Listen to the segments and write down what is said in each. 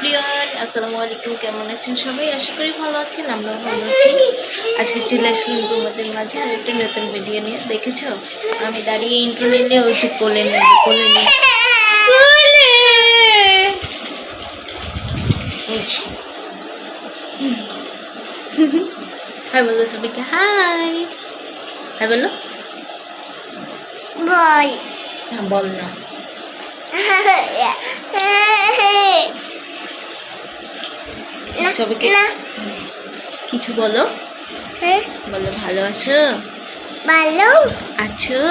Everyone, আসসালামু আলাইকুম। কেমন আছেন সবাই? আশা করি ভালো আছেন, আমরাও ভালো আছি। আজকে চলে আসলাম তোমাদের মাঝে আরেকটা নতুন ভিডিও নিয়ে। দেখেছো আমি দাঁড়িয়ে ইন্ট্রো নিলে ওই যে কোলে নিয়ে হাই বলো সবাইকে, হাই হাই বলো। বল হ্যাঁ বল না, সবাইকে কিছু বলো। বলো ভালো আছো, ভালো আছো।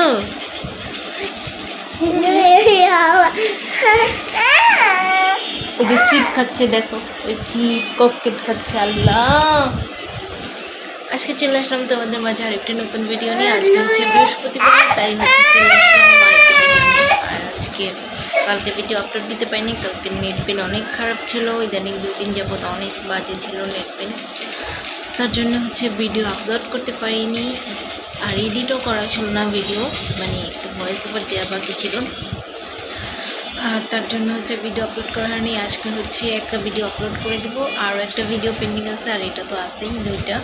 ওই যে চিপ খাচ্ছে, দেখো ওই চিপ কপকেট খাচ্ছে। আল্লাহ, আজকে চলে আসলাম তোমাদের মাঝে আরেকটি নতুন ভিডিও নিয়ে। আজকে হচ্ছে বৃহস্পতিবার, তাই হচ্ছে চলে আসলাম আরেকটি ভিডিও নিয়ে। আর আজকে কালকে ভিডিও আপলোড দিতে পারিনি, কালকে নেট পেন অনেক খারাপ ছিল। ইদানিং 2 দিন যাবত অনেক বাজে ছিল নেট পেন, তার জন্য হচ্ছে ভিডিও আপলোড করতে পারিনি। আর এডিটও করা ছিল না ভিডিও, মানে একটু ভয়েস ওভার দেওয়া বাকি ছিল। আর তার জন্য হচ্ছে ভিডিও আপলোড করা হয়নি। আজকে হচ্ছে একটা ভিডিও আপলোড করে দিব, আরও একটা ভিডিও পেন্ডিং আছে, আর এটা তো আছেই 2টা,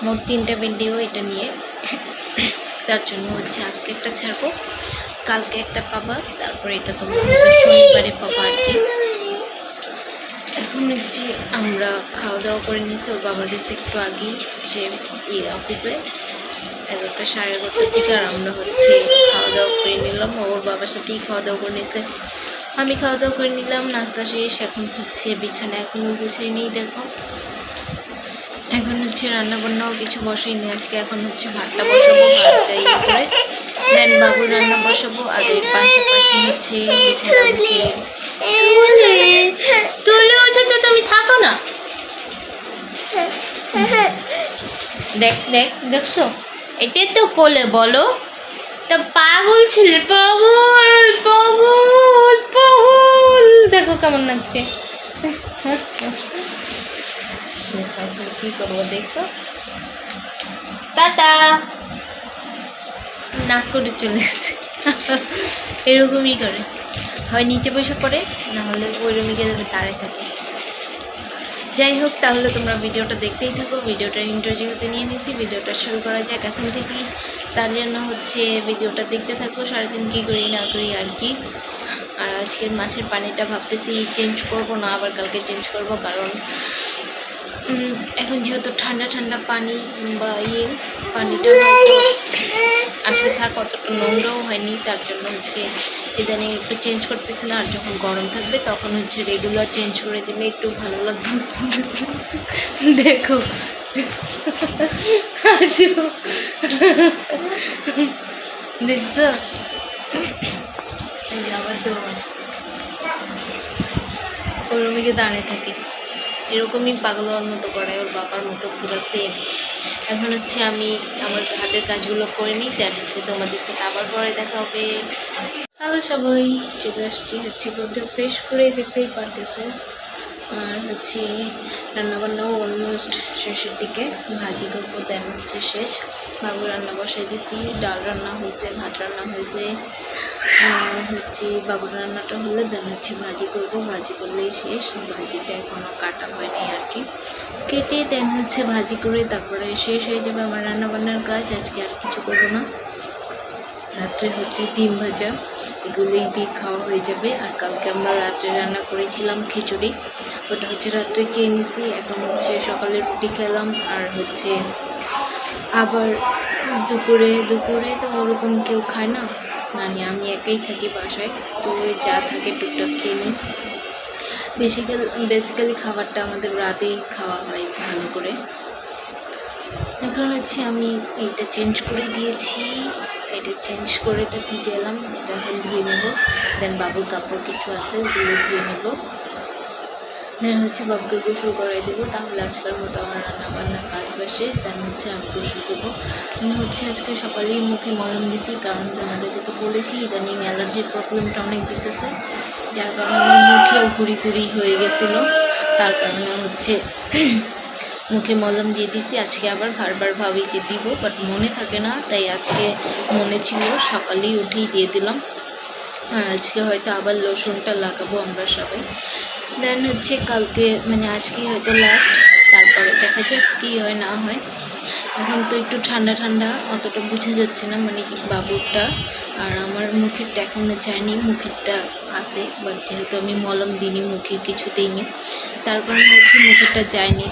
মোট 3টা ভিডিও এটা নিয়ে। তার জন্য হচ্ছে আজকে একটা ছাড়বো, কালকে একটা পাবা, তারপরে এটা তোমরা শনিবারে পাবা আর কি। এখন হচ্ছে আমরা খাওয়া দাওয়া করে নিয়েছি। ওর বাবা গেছে একটু আগেই হচ্ছে অফিসে 11টা 11:30 দিকে, আর আমরা হচ্ছে খাওয়া দাওয়া করে নিলাম। ওর বাবার সাথেই খাওয়া দাওয়া করে নিয়েছে, আমি খাওয়া দাওয়া করে নিলাম, নাস্তা শেষ। এখন হচ্ছে বিছানা এখনও গুছাই নেই, দেখো। এখন হচ্ছে রান্না বান্নাও কিছু বসাইনি আজকে। এখন হচ্ছে ভাতটা বসাবো, ভাতটা করে দেন বাবুর রান্না বসাবো। আর এর পাশাপাশি হচ্ছে বিছানা গুছিয়ে তুলে হচ্ছে তো, তুমি থাকো না। দেখছো, এটাই তো কোলে, বলো তা পাগল ছিল, পাগল পাগল পাগল। দেখো কেমন লাগছে, কি করবো দেখো। টাটা, নাক করে চলে এসছে। এরকমই করে, হয় নিচে বসে পড়ে, না হলে ওই রুমে গিয়ে দাঁড়ায় থাকে। যাই হোক, তাহলে তোমরা ভিডিওটা দেখতেই থাকো। ভিডিওটার ইন্ট্রো যেহেতু নিয়ে নিয়েছি, ভিডিওটা শুরু করা যাক এখন থেকেই। তার জন্য হচ্ছে ভিডিওটা দেখতে থাকো, সারাদিন কী করি না করি আর কি। আর আজকের মাছের পানিটা ভাবতেছি চেঞ্জ করব না, আবার কালকে চেঞ্জ করব, কারণ এখন যেহেতু ঠান্ডা ঠান্ডা পানি বা পানিটা হয়তো আসে থাক, অতটা নোংরাও হয়নি, তার জন্য হচ্ছে ইদানিং একটু চেঞ্জ করতেছে না। আর যখন গরম থাকবে তখন হচ্ছে রেগুলার চেঞ্জ করে দিলে একটু ভালো লাগবে। দেখো দেখছো, আবার ওর রুমে দাঁড়িয়ে থাকে, এরকমই পাগলের মতো করে, ওর বাবার মতো পুরো সেম। এখন হচ্ছে আমি আমার হাতের কাজগুলো করে নিই, দেন হচ্ছে তোমাদের সাথে আবার পরে দেখা হবে। হ্যালো সবাই, চলে আসছি হচ্ছে ঘরটা ফ্রেশ করে, দেখতেই পারতেছে। আর হচ্ছে রান্নাবান্নাও অলমোস্ট শেষের দিকে, ভাজি করবো, দেন হচ্ছে শেষ। বাবু রান্না বসাই দিছি, ডাল রান্না হয়েছে, ভাত রান্না হয়েছে। আর হচ্ছে বাবুর রান্নাটা হলে দেন হচ্ছে ভাজি করব, ভাজি করলেই শেষ। ভাজিটা এখনও কাটা হয়নি আর কি, কেটে দেন হচ্ছে ভাজি করে তারপরে শেষ হয়ে যাবে আমার রান্নাবান্নার কাজ। আজকে আর কিছু করবো না, রাত্রে হচ্ছে ডিম ভাজা, এগুলোই দিয়ে খাওয়া হয়ে যাবে। আর কালকে আমরা রাত্রে রান্না করেছিলাম খিচুড়ি, ওটা হচ্ছে রাত্রে খেয়ে নিছি। এখন হচ্ছে সকালে রুটি খেলাম, আর হচ্ছে আবার দুপুরে তো ওরকম কেউ খায় না, মানে আমি একাই থাকি বাসায়, তো যা থাকে টুকটাক খেয়ে নিই। বেসিক্যালি খাবারটা আমাদের রাতেই খাওয়া হয় ভালো করে। এখন হচ্ছে আমি এইটা চেঞ্জ করে দিয়েছি, এটা চেঞ্জ করে এটা ভিজে এলাম, এটা এখন ধুয়ে নেব। দেন বাবুর কাপড় কিছু আছে ওগুলো ধুয়ে নেব, দেন হচ্ছে বাবুকে গোসল করাই দেবো। তাহলে আজকের মতো আমার রান্নাবান্নার কাজ বা শেষ। দেন হচ্ছে আমি গোসল করবো। আমি হচ্ছে আজকে সকালেই মুখে মলম দিছি, কারণ তোমাদেরকে তো বলেছি ইদানিং অ্যালার্জির প্রবলেমটা অনেক দিতেছে, যার কারণে আমার মুখেও কুড়ি হয়ে গেছিলো, তার কারণে হচ্ছে মুখে মলম দিয়ে দিছি। আজকে আবার বারবার ভাবি যে দিব, বাট মনে থাকে না, তাই আজকে মনে ছিল, সকালেই উঠেই দিয়ে দিলাম। আর আজকে হয়তো আবার লোশনটা লাগাবো আমরা সবাই। দেন হচ্ছে কালকে মানে আজকে হয়তো লাস্ট, তারপরে দেখা যাক কী হয় না হয়। এখন তো একটু ঠান্ডা ঠান্ডা, অতটা বোঝা যাচ্ছে না মানে বাবুরটা। আর আমার মুখেরটা এখনও যায়নি, মুখেরটা আছে, বাট যেহেতু আমি মলম দিইনি, মুখে কিছু দিইনি, তার কারণে হচ্ছে মুখেরটা যায়নি।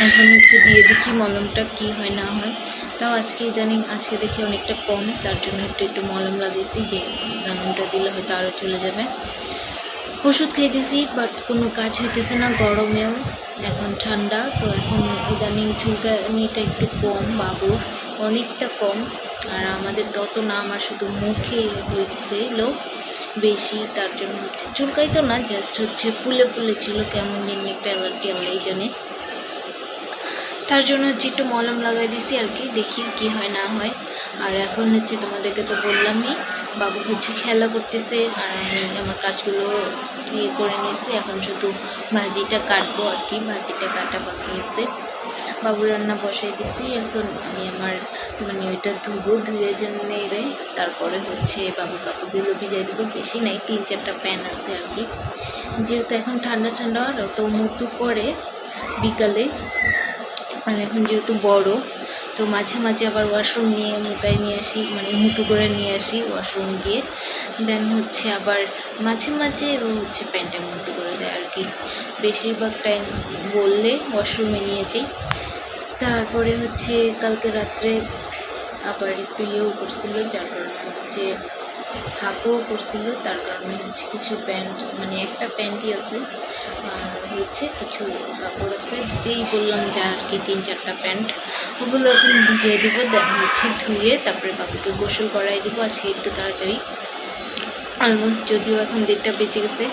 এখন হচ্ছে দিয়ে দেখি মলমটা কি হয় না হয়। তাও আজকে ইদানিং আজকে দেখি অনেকটা কম, তার জন্য একটু মলম লাগিয়েছি, যে মলমটা দিলে হয়তো আরও চলে যাবে। ওষুধ খাইতেছি বাট কোনো কাজ হইতেছে না, গরমেও এখন ঠান্ডা তো এখন ইদানিং চুলকানিটা একটু কম, বাবুর অনেকটা কম। আর আমাদের তত না, আমার শুধু মুখে হয়েছিল বেশি, তার জন্য হচ্ছে চুলকাই তো না, জাস্ট হচ্ছে ফুলে ফুলে ছিল, কেমন জানি একটা অ্যালার্জি আল্লাহই জানে। তার জন্য হচ্ছে একটু মলম লাগাই দিছি আর কি, দেখি কি হয় না হয়। আর এখন হচ্ছে তোমাদেরকে তো বললামই, বাবু হচ্ছে খেলা করতেছে আর আমি আমার কাজগুলো করে নিয়েছি। এখন শুধু ভাজিটা কাটবো আর কি, ভাজিটা কাটা বাকি আছে। বাবু রান্না বসাই দিছি, এখন আমি আমার মানে ওইটা ধুবো, ধুয়ে নেড়ে তারপরে হচ্ছে বাবু কাপড়গুলো ভিজাই দেবো। বেশি নাই, 3-4টা প্যান আছে আর কি, যেহেতু এখন ঠান্ডা ঠান্ডা তো মুতু করে বিকালে। আর এখন যেহেতু বড়, তো মাঝে মাঝে আবার ওয়াশরুম নিয়ে মুতাই নিয়ে আসি, মানে মুতু করে নিয়ে আসি ওয়াশরুমে গিয়ে। দেন হচ্ছে আবার মাঝে মাঝে ও হচ্ছে প্যান্টটা মুতু করে দেয় আর কি, বেশিরভাগ টাইম বললে ওয়াশরুমে নিয়ে যাই। তারপরে হচ্ছে কালকে রাত্রে আবার একটু ইয়েও করছিল, যার কারণে হচ্ছে হাঁকুও করছিল, তার কারণে হচ্ছে কিছু প্যান্ট, মানে একটা প্যান্টই আছে আর হচ্ছে কিছু কাপড় আছে, দিয়েই বললাম যে আর কি 3-4টা প্যান্ট, ওগুলো এখন ভিজিয়ে দিব। দেন হচ্ছে ধুয়ে তারপরে বাবুকে গোসল করাই দিব আজকে একটু তাড়াতাড়ি, অলমোস্ট যদিও এখন 1:30 বেজে গেছে।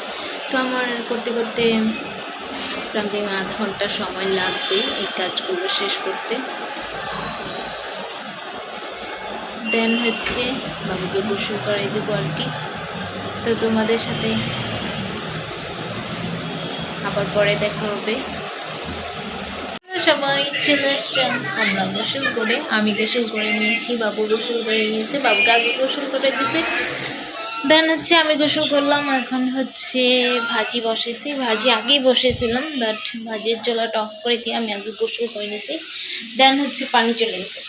তো আমার করতে করতে সামথিং আধা ঘন্টা সময় লাগবে এই কাজগুলো শেষ করতে। দেন হচ্ছে বাবুকে গোসল করাই দেবো আর কি। তো তোমাদের সাথে আবার পরে দেখা হবে। সবাই চলে আসলাম, আমরা গোসল করে, আমি গোসল করে নিয়েছি, বাবু গোসল করে নিয়েছে, বাবুকে আগে গোসল করে দিয়েছে, দেন হচ্ছে আমি গোসল করলাম। এখন হচ্ছে ভাজি বসেছি, ভাজি আগেই বসেছিলাম বাট ভাজির চুলাটা অফ করে দিয়ে আমি আগে গোসল করে নিয়েছি। দেন হচ্ছে পানি চলে গেছে,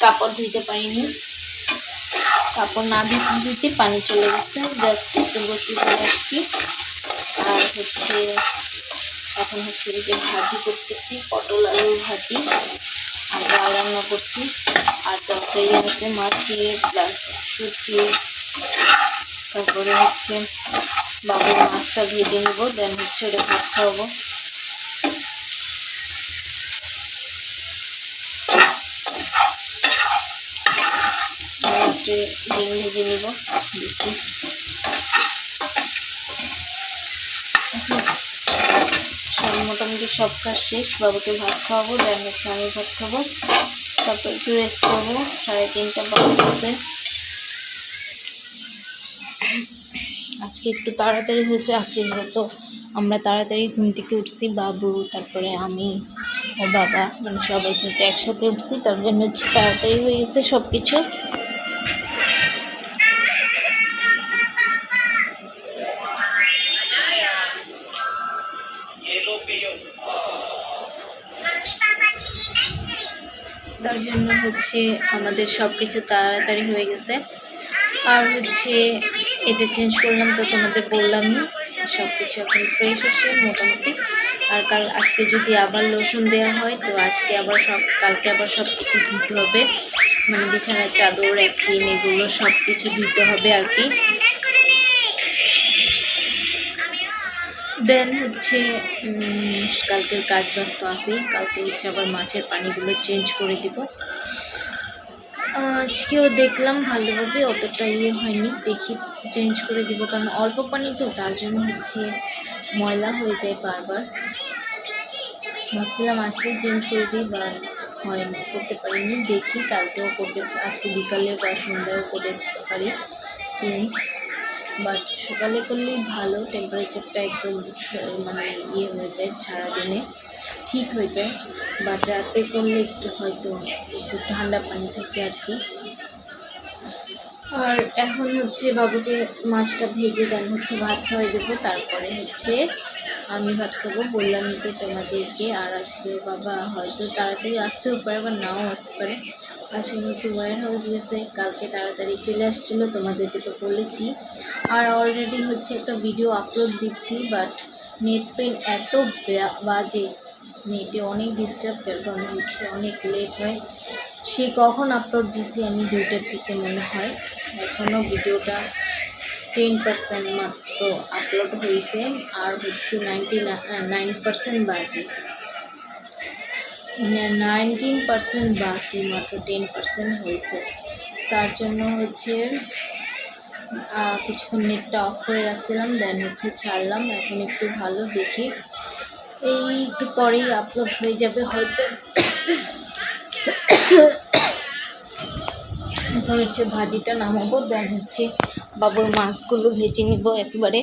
কাপড় ধুইতে পারিনি, কাপড় না ধুতে ধুতে পানি চলে গেছে, জাস্ট একটু গোসল করে আসছি। আর হচ্ছে এখন হচ্ছে এই যে ভাজি করতেছি, পটল আলুর ভাজি, আর ডাল রান্না করছি, আর তরকারি হচ্ছে মাছের প্লাস শুটকি। তারপরে হচ্ছে বাবুর মাছটা ভেজে নেব, দেন হচ্ছে ওটা ভাত খাওয়াবো। ডিম ভেজে নেব, দেখি মোটামুটি সব কাজ শেষ, বাবুকে ভাত খাওয়াবো, দেন হচ্ছে আমি ভাত খাবো, তারপর একটু রেস্ট করবো। 3:30 বাজছে, আজকে একটু তাড়াতাড়ি হয়েছে, আজকে হয়তো আমরা তাড়াতাড়ি ঘুম থেকে উঠছি, বাবু তারপরে আমি ও বাবা মানে সবাই সাথে একসাথে উঠছি, তার জন্য হচ্ছে তাড়াতাড়ি হয়ে গেছে সব কিছু। তার জন্য হচ্ছে আমাদের সব কিছু তাড়াতাড়ি হয়ে গেছে। আর হচ্ছে এটা চেঞ্জ করলাম তো তোমাদের বললামই, সব কিছু এখন ফ্রেশ আসে মোটামুটি। আর আজকে যদি আবার লোশন দেওয়া হয় তো আজকে আবার কালকে আবার সব কিছু ধুতে হবে, মানে বিছানার চাদর একদিন এগুলো সব কিছু ধুতে হবে আর কি। দেন হচ্ছে কালকের কাজ ব্যস্ত আছি, কালকে হচ্ছে আবার মাছের পানিগুলো চেঞ্জ করে দিব। আজকেও দেখলাম ভালোভাবে অতটা হয়নি, দেখি চেঞ্জ করে দিব, কারণ অল্প পানি তো, তার জন্য হচ্ছে ময়লা হয়ে যায় বারবার। ভাবছিলাম আজকে চেঞ্জ করে দিই, বা হয়নি, করতে পারিনি, দেখি কালকেও করতে, আজকে বিকালে বা সন্ধ্যাও করে পারি চেঞ্জ। বাট সকালে করলেই ভালো, টেম্পারেচারটা একদম মানে হয়ে যায়, সারাদিনে ঠিক হয়ে যায়। বাট রাতে করলে একটু হয়তো একটু ঠান্ডা পানি থাকে আর কি। আর এখন হচ্ছে বাবুকে মাছটা ভেজে দেন হচ্ছে ভাত খাওয়াই দেবো, তারপরে হচ্ছে আমি ভাত খাবো। বললামই তো তোমাদেরকে। আর আজকে বাবা হয়তো তাড়াতাড়ি আসতেও পারে বা নাও আসতে পারে। আসলে একটু ওয়্যার হাউস গেছে, কালকে তাড়াতাড়ি চলে আসছিলো, তোমাদেরকে তো বলেছি। আর অলরেডি হচ্ছে একটা ভিডিও আপলোড দিচ্ছি, বাট নেট পেন এত বাজে, নেটে অনেক ডিস্টার্ব, যার কারণে হচ্ছে অনেক লেট হয়। সে কখন আপলোড দিছি আমি 2টার দিকে মনে হয়। এখনও ভিডিওটা 10% মাত্র আপলোড হয়েছে, আর হচ্ছে 99% বাকি, মানে 19% বাকি, মাত্র 10% হয়েছে। তার জন্য হচ্ছে কিছুক্ষণ নেটটা অফ করে রাখছিলাম, দেন হচ্ছে ছাড়লাম। এখন একটু ভালো দেখি, এই একটু পরেই আপলোড হয়ে যাবে হয়তো। এখন হচ্ছে ভাজিটা নামাবো, দেন হচ্ছে বাবুর মাছগুলো ভেজে নিব একবারে।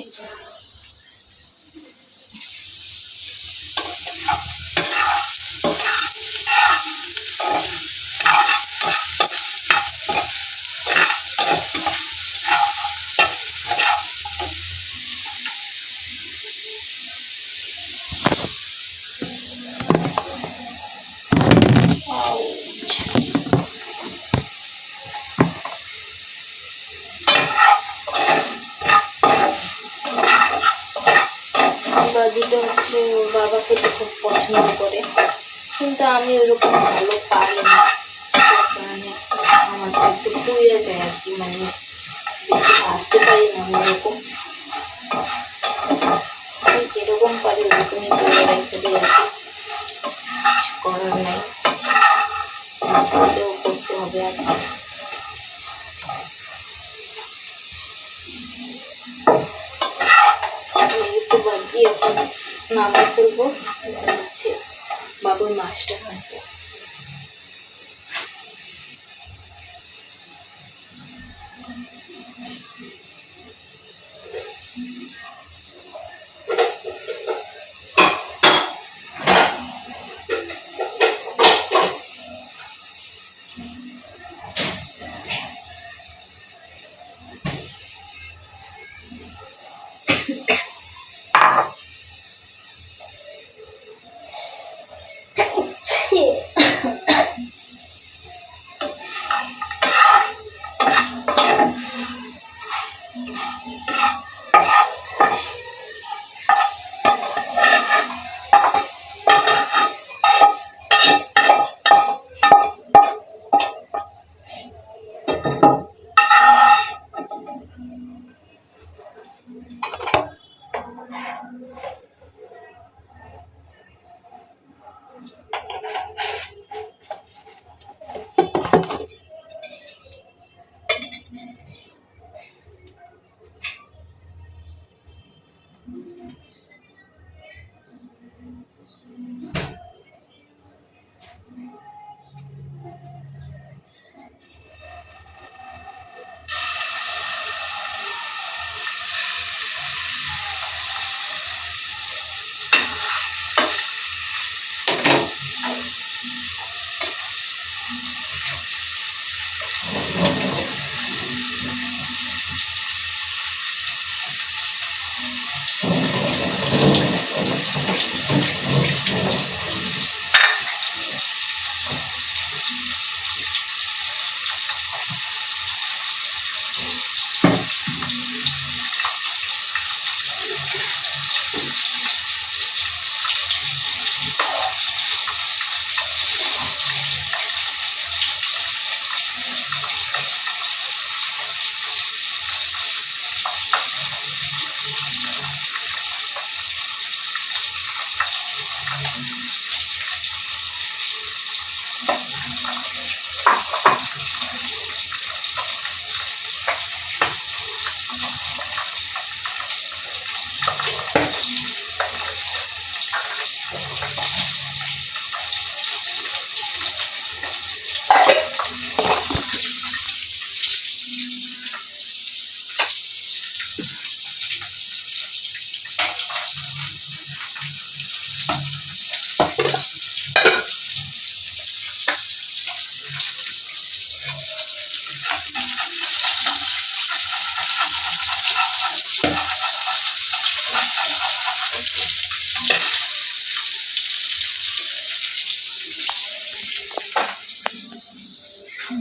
ভাজিটা হচ্ছে ওর বাবা খেতে খুব পছন্দ করে, কিন্তু আমি ওরকম ভালো পারি না, তার কারণে আমারটা একটু পুড়ে যায় আর কি, মানে বেশি ভাজতে পারি না আমি ওরকম। যেরকম পারি ওরকমই করে রেখে দিই আর কি, কিছু করার নাই, করতে হবে আর কি। ভাজি এখন নামাই ফেলবো, হচ্ছে বাবুর মাছটা ভাজবো।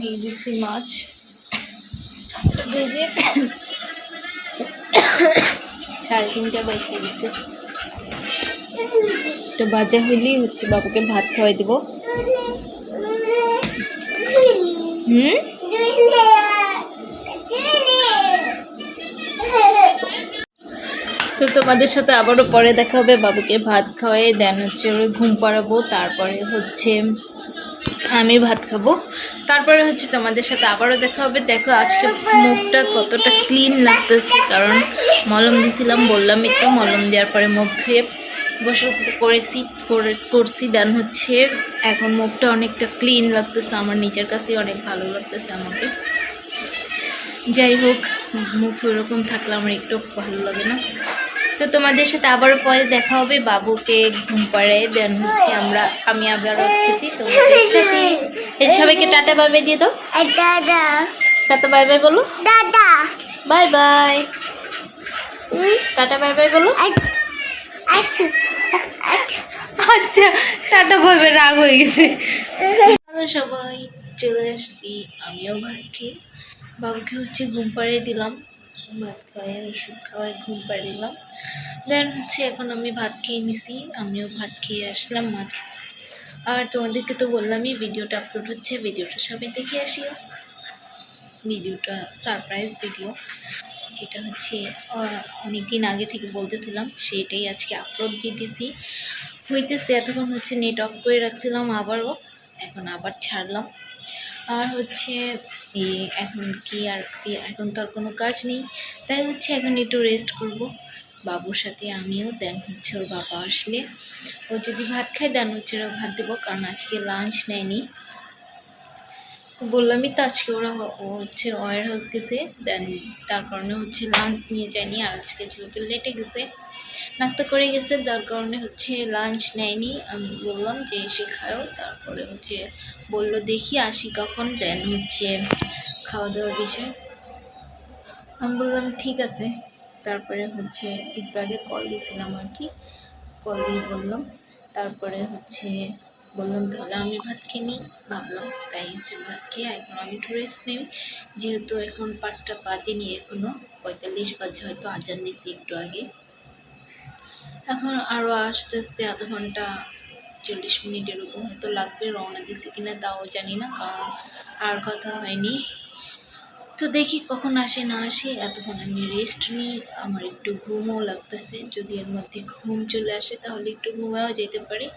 এই দিচ্ছি মাছ ভেজে 3:30 বাইসে দিচ্ছে। তো বাজা হইলেই হচ্ছে বাবাকে ভাত খাওয়াই দেবো। তো তোমাদের সাথে আবারও পরে দেখা হবে। বাবুকে ভাত খাওয়াই দেন হচ্ছে ওই ঘুম পাড়াবো, তারপরে হচ্ছে আমি ভাত খাবো, তারপরে হচ্ছে তোমাদের সাথে আবারও দেখা হবে। দেখো আজকে মুখটা কতটা ক্লিন লাগতেছে, কারণ মলম দিয়েছিলাম, বললামই তো। মলম দেওয়ার পরে মুখ ধুয়ে গোসল করছি দেন হচ্ছে এখন মুখটা অনেকটা ক্লিন লাগতেছে। আমার নিজের কাছে অনেক ভালো লাগতেছে আমাকে। যাই হোক, মুখ ওরকম থাকলে আমার একটু ভালো লাগে না। তো তোমাদের সাথে আবারও পরে দেখা হবে। বাবুকে ঘুম পাড়ায় দেন হচ্ছে আমি আবার আসতেছি তোমাদের সাথে। সবাইকে টাটা বাই বাই দিয়ে দাও। টাটা বাই বাই বলো। Bye bye. Tata bye bye বলো। আচ্ছা, টাটা বাই বাই। রাগ হয়ে গেছে। হ্যালো সবাই, চলে আসছি আমিও ভাত খেয়ে। বাবুকে হচ্ছে ঘুম পাড়িয়ে দিলাম, ভাত খাওয়াই ওষুধ খাওয়াই ঘুম পাড়িয়ে দিলাম। দেন হচ্ছে এখন আমি ভাত খেয়ে নিছি, আমিও ভাত খেয়ে আসলাম মাত্র। আর তোমাদেরকে তো বললামই ভিডিওটা আপলোড হচ্ছে, ভিডিওটা সবাই দেখে আসিও। ভিডিওটা সারপ্রাইজ ভিডিও, যেটা হচ্ছে অনেকদিন আগে থেকে বলতেছিলাম, সেটাই আজকে আপলোড দিয়ে দিছি। হইতেছে এতক্ষণ হচ্ছে নেট অফ করে রাখছিলাম, আবারও এখন আবার ছাড়লাম। আর হচ্ছে এখন এখন তো আর কোনো কাজ নেই, তাই হচ্ছে এখন একটু রেস্ট করব বাবুর সাথে আমিও। দেন হচ্ছে ওর বাবা আসলে ও যদি ভাত খায় দেন হচ্ছে ওরা ভাত দেবো, কারণ আজকে লাঞ্চ নেয়নি। বললামই তো আজকে ওরা হচ্ছে ওয়ার হাউস গেছে, দেন তার কারণে হচ্ছে লাঞ্চ নিয়ে যায়নি। আর আজকে যেহেতু লেটে গেছে, নাস্তা করে গেছে, তার কারণে হচ্ছে লাঞ্চ নেয়নি। আমি বললাম যে এসে খাও, তারপরে হচ্ছে বললো দেখি আসি কখন, দেন হচ্ছে খাওয়া দাওয়ার বিষয়। আমি বললাম ঠিক আছে। তারপরে হচ্ছে একটু আগে কল দিয়েছিলাম আর কি, কল দিয়ে বললাম। তারপরে হচ্ছে বললাম তাহলে আমি ভাত খেয়ে নিই, ভাবলাম তাই হচ্ছে ভাত খেয়ে এখন আমি একটু রেস্ট নেই, যেহেতু এখন 5টা বাজেনি, এখনও 45 বাজে, হয়তো আজান দিছি একটু আগে। এখন আরও আস্তে আস্তে আধা ঘন্টা 40 মিনিট এরকম হয়তো লাগবে, রওনা দিছে কিনা তাও জানি না, কারণ আর কথা হয়নি। তো দেখি কখন আসে না আসে, এতক্ষণ আমি রেস্ট নিই। আমার একটু ঘুমও লাগতেছে, যদি এর মধ্যে ঘুম চলে আসে তাহলে একটু ঘুমেও যেতে পারি।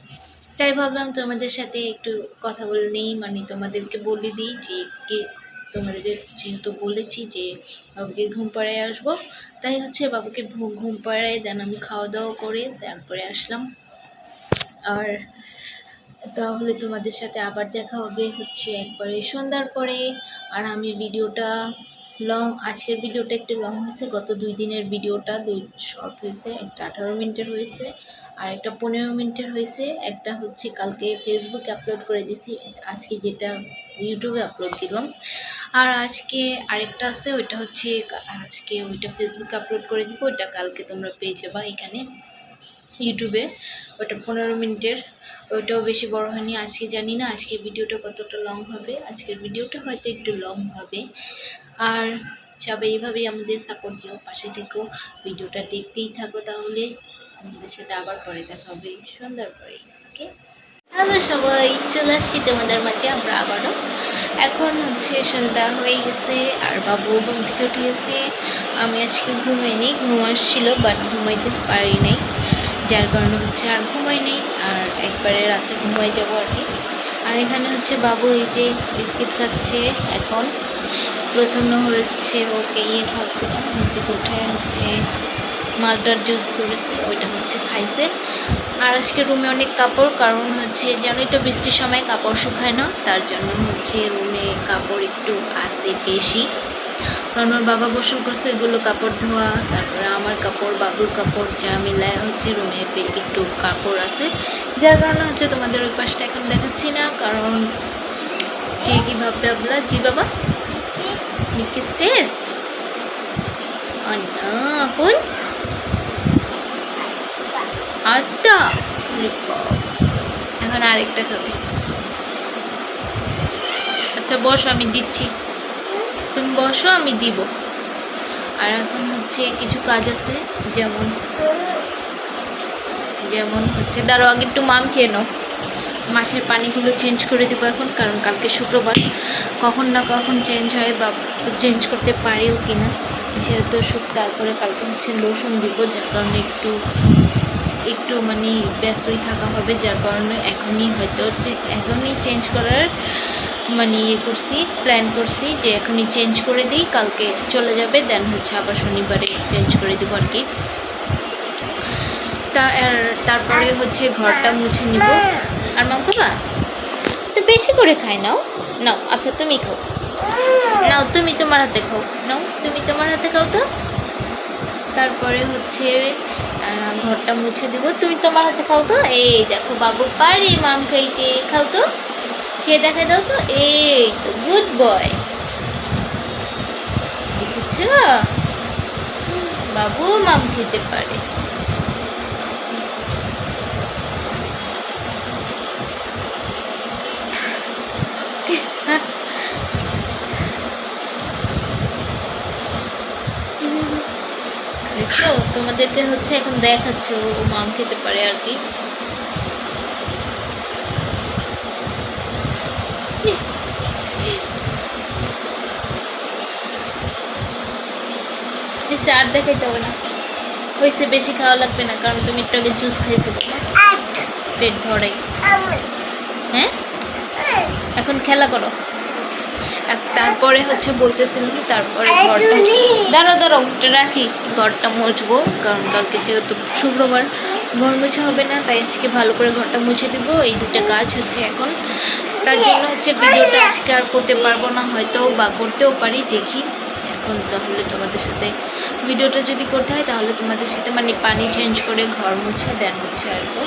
তাই ভাবলাম তোমাদের সাথে একটু কথা বলে নিই, মানে তোমাদেরকে বলে দিই যে তোমাদেরকে যেহেতু বলেছি যে বাবুকে ঘুম পাড়ায় আসবো, তাই হচ্ছে বাবুকে ঘুম পাড়ায় দেন আমি খাওয়া দাওয়া করে তারপরে আসলাম। আর তাহলে তোমাদের সাথে আবার দেখা হবে হচ্ছে একবারে সন্ধ্যার পরে। আর আমি ভিডিওটা আজকের ভিডিওটা একটু লং হয়েছে, গত 2 দিনের ভিডিওটা 2 শর্ট হয়েছে, একটা 18 মিনিটের হয়েছে আর একটা 15 মিনিটের হয়েছে। একটা হচ্ছে কালকে ফেসবুকে আপলোড করে দিছি, আজকে যেটা ইউটিউবে আপলোড দিলাম। আর আজকে আরেকটা আছে, ওইটা হচ্ছে আজকে ওইটা ফেসবুকে আপলোড করে দিব, ওইটা কালকে তোমরা পেয়ে যাবা এখানে ইউটিউবে। ওটা 15 মিনিটের, ওইটাও বেশি বড় হয়নি। আজকে জানি না আজকে ভিডিওটা কতটা লং হবে, আজকের ভিডিওটা হয়তো একটু লং হবে। আর সবাই এইভাবেই আমাদের সাপোর্ট দিও, পাশে থেকেও, ভিডিওটা দেখতেই থাকো। তাহলে তোমাদের সাথে আবার পরে দেখা হবে সন্ধ্যার পরে। ওকে, হ্যালো সবাই, চলে আসছি তোমাদের মাঝে আমরা আবারও। এখন হচ্ছে সন্ধ্যা হয়ে গেছে আর বাবু ঘুম থেকে উঠে গেছে। আমি আজকে ঘুমাইনি, ঘুম আসছিল বাট ঘুমাইতে পারি নাই, যার কারণে হচ্ছে আর ঘুমাই নেই। আর একবারে রাত্রে ঘুমাই যাবো আর কি। আর এখানে হচ্ছে বাবু এই যে বিস্কিট খাচ্ছে। এখন প্রথমে হচ্ছে ওকে খাওয়াচ্ছিলাম, ঘুম থেকে উঠে হচ্ছে মালটার জুস করেছে, ওইটা হচ্ছে খাইছে। আর আজকে রুমে অনেক কাপড়, কারণ হচ্ছে জানোই তো বৃষ্টির সময় কাপড় শুকায় না, তার জন্য হচ্ছে রুমে কাপড় একটু আসে বেশি, কারণ ওর বাবা গোসল করছে, ওইগুলো কাপড় ধোয়া, তারপরে আমার কাপড়, বাবুর কাপড়, যা মিলায় হচ্ছে রুমে একটু কাপড় আছে, যার কারণে হচ্ছে তোমাদের ওই পাশটা এখন দেখাচ্ছি না, কারণ কে কী ভাববে আপনার। জি বাবা নিকে শেষ কোন আটটা, এখন আরেকটা খাবে। আচ্ছা বসো, আমি দিচ্ছি, তুমি বসো, আমি দিব। আর এখন হচ্ছে কিছু কাজ আছে, যেমন হচ্ছে দাঁড়াও, আগে একটু মাম খেয়ে নাও। মাছের পানিগুলো চেঞ্জ করে দেবো এখন, কারণ কালকে শুক্রবার, কখন না কখন চেঞ্জ হয় বা চেঞ্জ করতে পারেও কি না, যেহেতু তারপরে কালকে হচ্ছে লোশন দিব, যার কারণে একটু মানে ব্যস্তই থাকা হবে, যার কারণে এখনই চেঞ্জ করার মানে প্ল্যান করছি যে এখনই চেঞ্জ করে দিই, কালকে চলে যাবে, দেন হচ্ছে আবার শনিবারে চেঞ্জ করে দেবো আর কি। তারপরে হচ্ছে ঘরটা মুছে নিব। আর মা বাবা তো বেশি করে খাই নাও। আচ্ছা তুমি খাও, নাও তুমি তোমার হাতে খাও, তুমি তোমার হাতে খাও তো। তারপরে হচ্ছে ঘরটা মুছে দিব, তুমি তোমার হাতে খাও তো। এই দেখো বাবু পারে মাম খাইতে, খাও তো, খেয়ে দেখা দাও তো। এই তো গুড বয়, দেখেছ বাবু মাম খেতে পারে। দেখছো, তোমাদেরকে হচ্ছে এখন দেখাচ্ছে ও মাম খেতে পারে আর কি। আর দেখাইতে হবে না, হয়েছে, বেশি খাওয়া লাগবে না, কারণ তুমি একটু আগে জুস খাইছো, পেট ভরাই। হ্যাঁ, এখন খেলা করো। তারপরে হচ্ছে বলতেছিলাম কি, তারপরে ঘরটা দাঁড়াও রাখি, ঘরটা মুছবো, কারণ কালকে যেহেতু শুক্রবার ঘর মুছে হবে না, তাই আজকে ভালো করে ঘরটা মুছে দিব। এই দুটো কাজ হচ্ছে এখন, তার জন্য হচ্ছে ভিডিওটা আজকে আর করতে পারবো না, হয়তো বা করতেও পারি, দেখি এখন। তাহলে তোমাদের সাথে ভিডিওটা যদি করতে হয় তাহলে তোমাদের সাথে মানে পানি চেঞ্জ করে ঘর মুছে দেন হচ্ছে আসবো।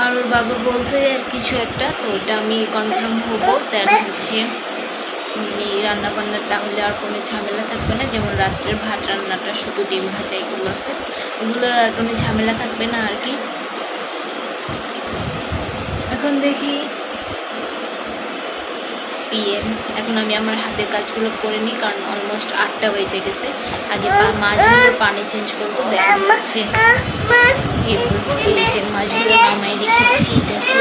আর ওর বাবা বলছে কিছু একটা, তো ওটা আমি কনফার্ম হবো, দেন হচ্ছে রান্নাবান্নার তাহলে আর কোনো ঝামেলা থাকবে না, যেমন রাত্রের ভাত রান্নাটা শুধু ডিম ভাজা এগুলো আছে, এগুলোর আর কোনো ঝামেলা থাকবে না আর কি। এখন দেখি এখন আমি আমার হাতের কাজগুলো করে নিই, কারণ অলমোস্ট 8টা বেজে গেছে। আগে মাছগুলো পানি চেঞ্জ করবো, দেখা যাচ্ছে এই যে মাছগুলো নামাই রেখেছি, দেখো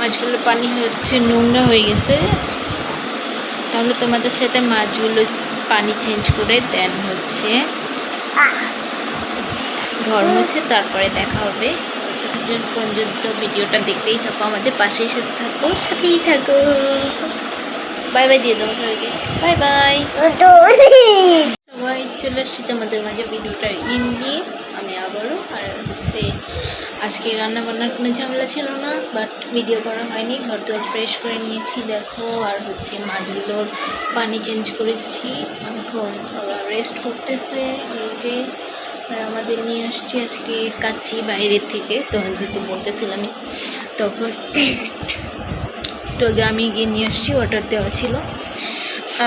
মাছগুলোর পানি হচ্ছে নোংরা হয়ে গেছে, তাহলে তোমাদের সাথে মাছগুলো পানি চেঞ্জ করে দেন হচ্ছে ঘর মুছে তারপরে দেখা হবে। পর্যন্ত ভিডিওটা দেখতেই থাকো, আমাদের পাশেই সাথেই থাকো। বাই বাই দিয়ে দাও সবাইকে, বাই বাই। সবাই চলে আসছি তোমাদের মাঝে ভিডিওটার নিয়ে আমি আবারও। আর হচ্ছে আজকে রান্নাবান্নার কোনো ঝামেলা ছিল না, বাট ভিডিও করা হয়নি, ঘর দোর ফ্রেশ করে নিয়েছি দেখো। আর হচ্ছে মাছগুলোর পানি চেঞ্জ করেছি, এখন ওরা রেস্ট করতেছে। এই যে আর আমাদের নিয়ে আসছি আজকে কাচ্চি বাইরের থেকে, তোমাদের তো বলতেছিলামই, তখন তো আমি গিয়ে নিয়ে আসছি, অর্ডার দেওয়া ছিল।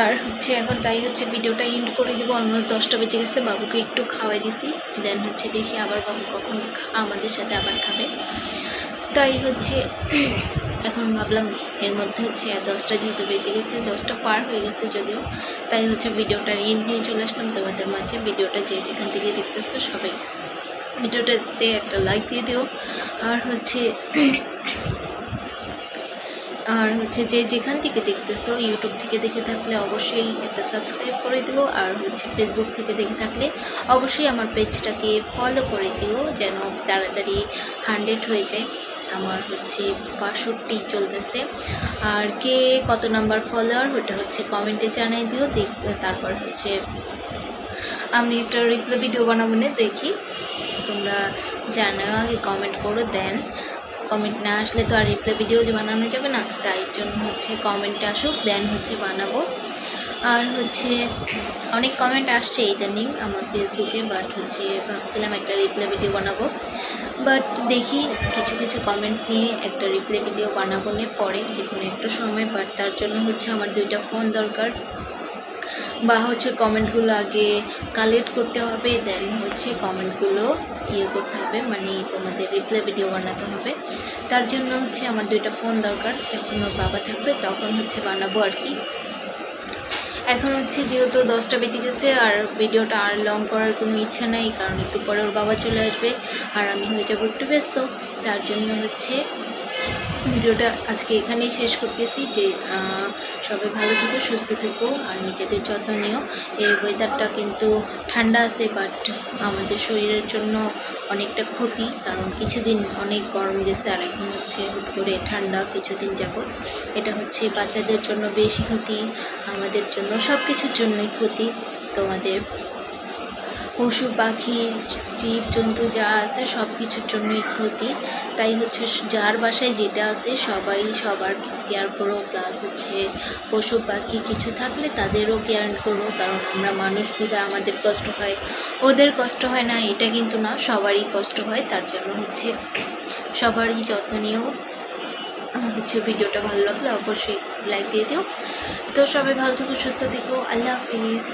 আর হচ্ছে এখন তাই হচ্ছে ভিডিওটা এন্ড করে দিব, অলমোস্ট 10টা বেজে গেছে। বাবুকে একটু খাওয়াই দিছি, দেন হচ্ছে দেখি আবার বাবু কখন আমাদের সাথে আবার খাবে, তাই হচ্ছে এখন ভাবলাম এর মধ্যে হচ্ছে 10টা যেহেতু বেজে গেছে, 10টা পার হয়ে গেছে যদিও, তাই হচ্ছে ভিডিওটার এন্ড নিয়ে চলে আসলাম তোমাদের মাঝে। ভিডিওটা যে যেখান থেকে দেখতেছো সবাই ভিডিওটাতে একটা লাইক দিয়ে দিও। আর হচ্ছে যে যেখান থেকে দেখতেছো, ইউটিউব থেকে দেখে থাকলে অবশ্যই একটা সাবস্ক্রাইব করে দিও, আর হচ্ছে ফেসবুক থেকে দেখে থাকলে অবশ্যই আমার পেজটাকে ফলো করে দিও, যেন তাড়াতাড়ি 100 হয়ে যায়। আমার হচ্ছে 62 চলতেছে। আর কে কত নাম্বার ফলোয়ার ওটা হচ্ছে কমেন্টে জানাই দিও, তারপর হচ্ছে আমি একটা রিপ্লাই ভিডিও বানাবো না, দেখি তোমরা জানাও, আগে কমেন্ট করো, দেন কমেন্ট না আসলে তো আর রিপ্লাই ভিডিও বানানো যাবে না, তাই জন্য হচ্ছে কমেন্ট আসুক, দেন হচ্ছে বানাবো। আর হচ্ছে অনেক কমেন্ট আসছে ইদানিং আমার ফেসবুকে, বাট হচ্ছে ভাবছিলাম একটা রিপ্লাই ভিডিও বানাবো, বাট দেখি কিছু কমেন্ট নিয়ে একটা রিপ্লাই ভিডিও বানাবো না পরে যে কোনো একটা সময়, বাট তার জন্য হচ্ছে আমার 2টা ফোন দরকার। বা হচ্ছে কমেন্টগুলো আগে কালেক্ট করতে হবে, দেন হচ্ছে কমেন্টগুলো করতে হবে, মানে তোমাদের রিপ্লাই ভিডিও বানাতে হবে। তার জন্য হচ্ছে আমার 2টা ফোন দরকার, যখন ওর বাবা থাকবে তখন হচ্ছে বানাবো আর কি। এখন হচ্ছে যেহেতু 10টা বেজে গেছে, আর ভিডিওটা আর লং করার কোনো ইচ্ছা নাই, কারণ একটু পরে ওর বাবা চলে আসবে আর আমি হয়ে যাব একটু ব্যস্ত। তার জন্য হচ্ছে ভিডিওটা আজকে এখানেই শেষ করতেছি। যে সবাই ভালো থেকো, সুস্থ থেকো আর নিজেদের যত্ন নিও। এই ওয়েদারটা কিন্তু ঠান্ডা আছে, বাট আমাদের শরীরের জন্য অনেকটা ক্ষতি, কারণ কিছুদিন অনেক গরম গেছে আর এখন হচ্ছে হুট করে ঠান্ডা কিছুদিন যাবত। এটা হচ্ছে বাচ্চাদের জন্য বেশি ক্ষতি, আমাদের জন্য সব কিছুর জন্যই ক্ষতি। তোমাদের পশু পাখি জীবজন্তু যা আছে সব কিছুর জন্যই ক্ষতি। তাই হচ্ছে যার বাসায় যেটা আছে সবাই সবার কেয়ার করো, প্লাস হচ্ছে পশু পাখি কিছু থাকলে তাদেরও কেয়ার করো, কারণ আমরা মানুষ বিধায় আমাদের কষ্ট হয়, ওদের কষ্ট হয় না এটা কিন্তু না, সবারই কষ্ট হয়। তার জন্য হচ্ছে সবারই যত্ন নিয়েও। আমার হচ্ছে ভিডিওটা ভালো লাগলে অবশ্যই লাইক দিয়ে দিও। তো সবাই ভালো থেকো, সুস্থ থেকো, আল্লাহ হাফিজ।